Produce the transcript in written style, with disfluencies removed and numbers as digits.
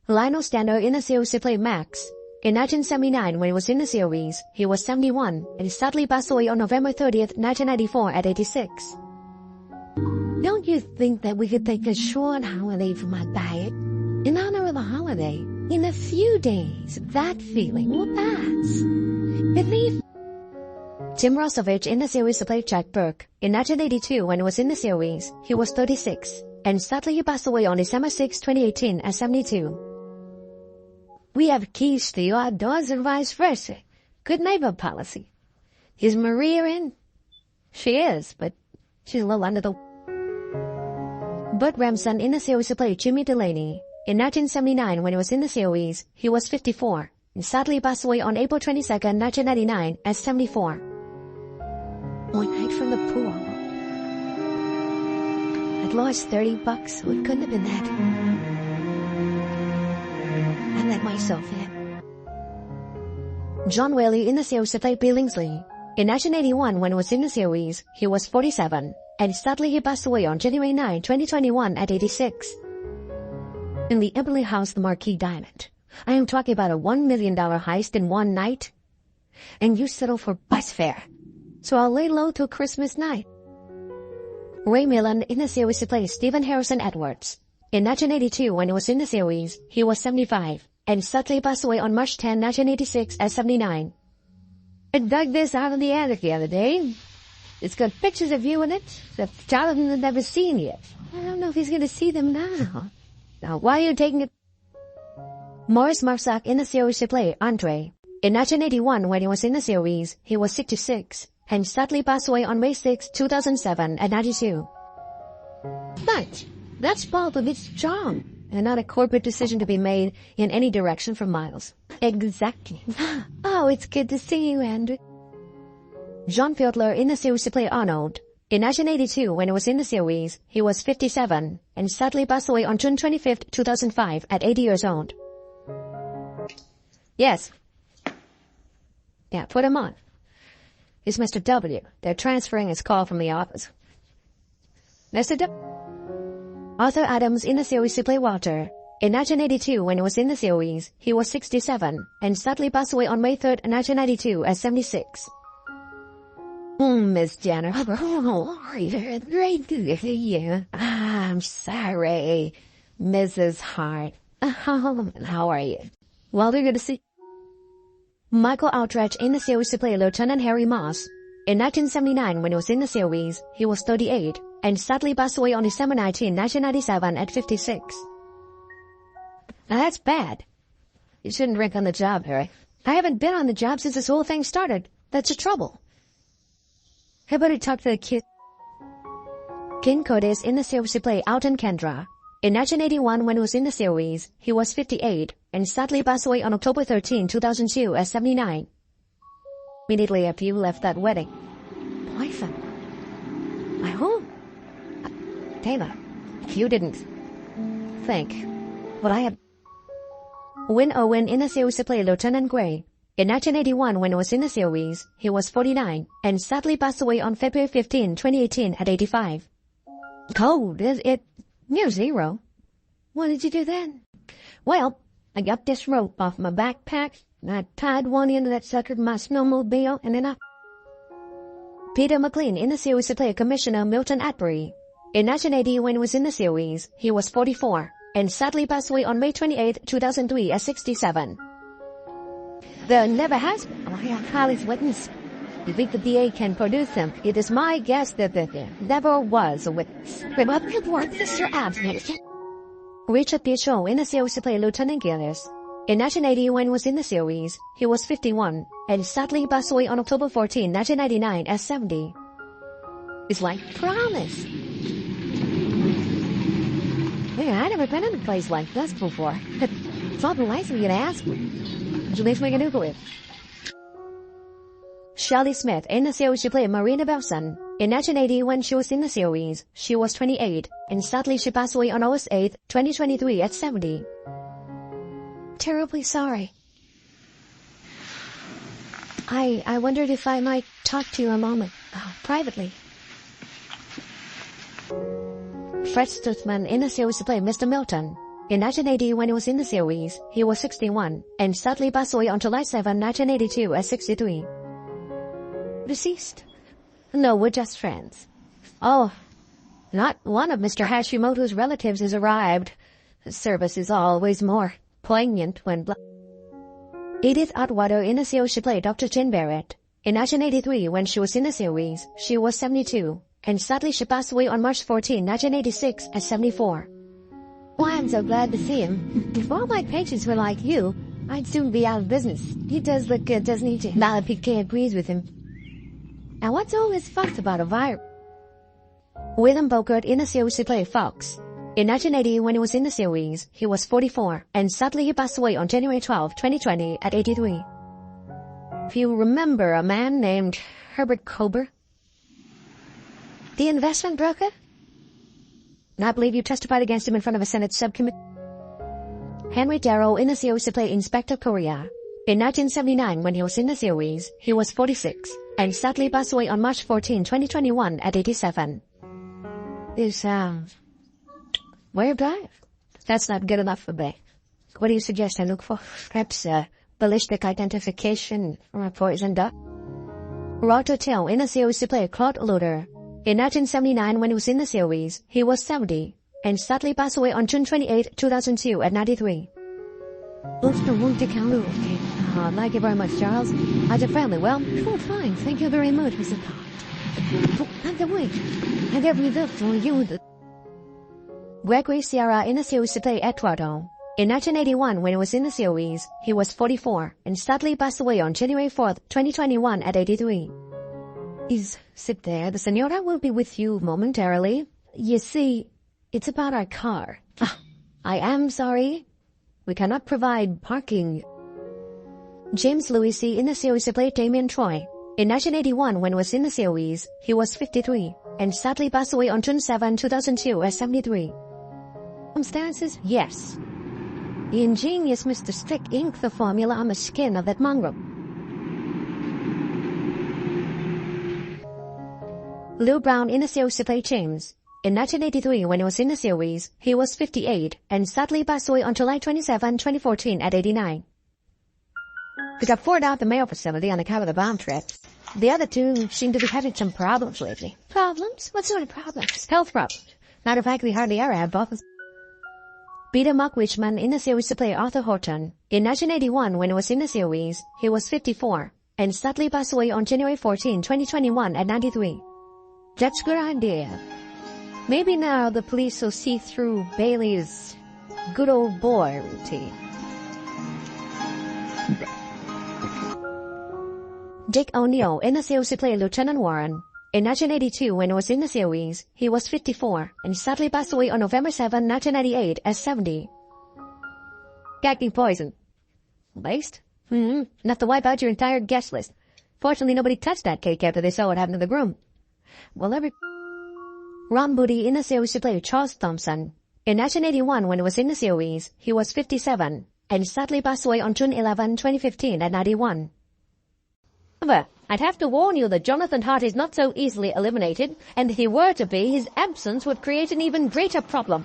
Lionel Stander in the series he played Max. In 1979, when he was in the series, he was 71 and sadly passed away on November 30th, 1994 at 86. Don't you think that we could take a short holiday from our diet in honor of the holiday? In a few days, that feeling will pass. Believe. Tim Rosovich in the series played Jack Burke. In 1982, when he was in the series, he was 36, and sadly he passed away on December 6, 2018 at 72. We have keys to your doors and vice versa. Good neighbor policy. Is Maria in? She is, but she's a little under the... Burt Remsen in the series played Jimmy Delaney. In 1979, when he was in the series, he was 54, and sadly passed away on April 22nd, 1999 at 74. One night from the pool. I'd lost $30, so it couldn't have been that. I let myself in. John Whaley in the series played Billingsley. In 1981, when he was in the series, he was 47, and sadly he passed away on January 9, 2021 at 86. In the Emily House, the Marquis Diamond. I am talking about a $1 million heist in one night. And you settle for bus fare. So I'll lay low till Christmas night. Ray Milland in the series played Stephen Harrison Edwards. In 1982, when he was in the series, he was 75, and sadly passed away on March 10, 1986 at 79. I dug this out of the attic the other day. It's got pictures of you in it that Jonathan had never seen yet. I don't know if he's going to see them now. Now, why are you taking it? Morris Marsack in the series played Andre. In 1981, when he was in the series, he was 66, and sadly passed away on May 6, 2007 at 92. But that's part of its charm, and not a corporate decision to be made in any direction for miles. Exactly. Oh, it's good to see you, Andrew. John Fiedler in the series played Arnold. In 1982, when he was in the series, he was 57, and sadly passed away on June 25, 2005 at 80 years old. Yes. Yeah, put him on. It's Mr. W. They're transferring his call from the office. Mr. W. Arthur Adams in the series he played Walter. In 1982, when he was in the series, he was 67, and sadly passed away on May 3rd, 1992 at 76. Miss Jenner, how are you? Great to see you. I'm sorry, Mrs. Hart. How are you? Well, we're good to see. Michael Outreach in the series to play Lieutenant Harry Moss. In 1979, when he was in the series, he was 38, and sadly passed away on December 19, 1997 at 56. Now that's bad. You shouldn't drink on the job, Harry. I haven't been on the job since this whole thing started. That's the trouble. How about you talk to the kid? Ken Curtis in the series to play Alton Kendra. In 1981, when he was in the series, he was 58, and sadly passed away on October 13, 2002 at 79. Immediately after you left that wedding. Boyfriend? My who? Taylor, if you didn't think what I had... Win Owen in the series to play Lieutenant Gray. In 1981, when he was in the series, he was 49, and sadly passed away on February 15, 2018 at 85. Cold, is it? Near zero. What did you do then? Well, I got this rope off my backpack, and I tied one end of that sucker to my snowmobile, and then I... Peter McLean in the series to play Commissioner Milton Atbury. In 1980, when he was in the series, he was 44, and sadly passed away on May 28, 2003 at 67. There never has been. Holly's witness. You think the DA can produce him? It is my guess that there never was a witness. Richard Pichot in the series to play Lieutenant Gillis. In 1980, when he was in the series, he was 51, and sadly passed away on October 14, 1999 at 70. It's like promise. Yeah, I never been in a place like this before. It's awful nice of you to ask me. Julius Meganuclear. Shelley Smith in the series she played Marina Belson. In 1980, when she was in the series, she was 28, and sadly she passed away on August 8, 2023 at 70. Terribly sorry. I wondered if I might talk to you a moment, privately. Fred Stutzman in the series to play Mr. Milton. In 1980, when he was in the series, he was 61, and sadly passed away on July 7, 1982 at 63. Deceased? No, we're just friends. Oh, not one of Mr. Hashimoto's relatives has arrived. The service is always more poignant when Edith Atwater in the series she played Dr. Jane Barrett. In 1983, when she was in the series, she was 72, and sadly she passed away on March 14, 1986 at 74. Why, I'm so glad to see him. If all my patients were like you, I'd soon be out of business. He does look good, doesn't he? Now PK agrees with him. Now what's all this fuss about a virus? William Bogart in the series he played Fox. In 1980, when he was in the series, he was 44, and sadly he passed away on January 12, 2020 at 83. If you remember a man named Herbert Kober? The investment broker? I believe you testified against him in front of a Senate subcommittee. Henry Darrow in the series he played Inspector Korea. In 1979, when he was in the series, he was 46, and sadly passed away on March 14, 2021 at 87. This, where drive? That's not good enough for me. What do you suggest I look for? Perhaps, ballistic identification or a poison dart? Roger Tell in the series he played Claude Loader. In 1979, when he was in the series, he was 70, and sadly passed away on June 28, 2002 at 93. Thank you very much, Charles. How's your family? Well, fine. Thank you very much, Mr. I get reserved for you. Gregory Sierra in the series he played Eduardo. In 1981, when he was in the series, he was 44, and sadly passed away on January 4, 2021 at 83. Please sit there. The senora will be with you momentarily. You see, it's about our car. I am sorry. We cannot provide parking. James Lewis in the series he played Damien Troy. In 1981, when he was in the series, he was 53, and sadly passed away on June 7, 2002 at 73. Circumstances? Yes. The ingenious Mr. Stick inked the formula on the skin of that mongrel. Lou Brown in the series he played James. In 1983, when he was in the series, he was 58, and sadly passed away on July 27, 2014 at 89. We got poured out the mail facility on account of the bomb threat. The other two seem to be having some problems lately. Problems? What sort of problems? Health problems. Matter of fact, we hardly ever have both. Peter Mark Richmond in the series to play Arthur Horton. In 1981, when he was in the series, he was 54, and sadly passed away on January 14, 2021 at 93. That's a good idea. Maybe now the police will see through Bailey's good old boy routine. Dick O'Neill in the series he played Lieutenant Warren. In 1982, when he was in the series, he was 54, and sadly passed away on November 7, 1998 at 70. Acting poison. Based? Enough to wipe out your entire guest list. Fortunately, nobody touched that cake after they saw what happened to the groom. Well, Ron Booty in the series he played Charles Thompson. In 1981, when he was in the series, he was 57, and sadly passed away on June 11, 2015 at 91. However, I'd have to warn you that Jonathan Hart is not so easily eliminated, and if he were to be, his absence would create an even greater problem.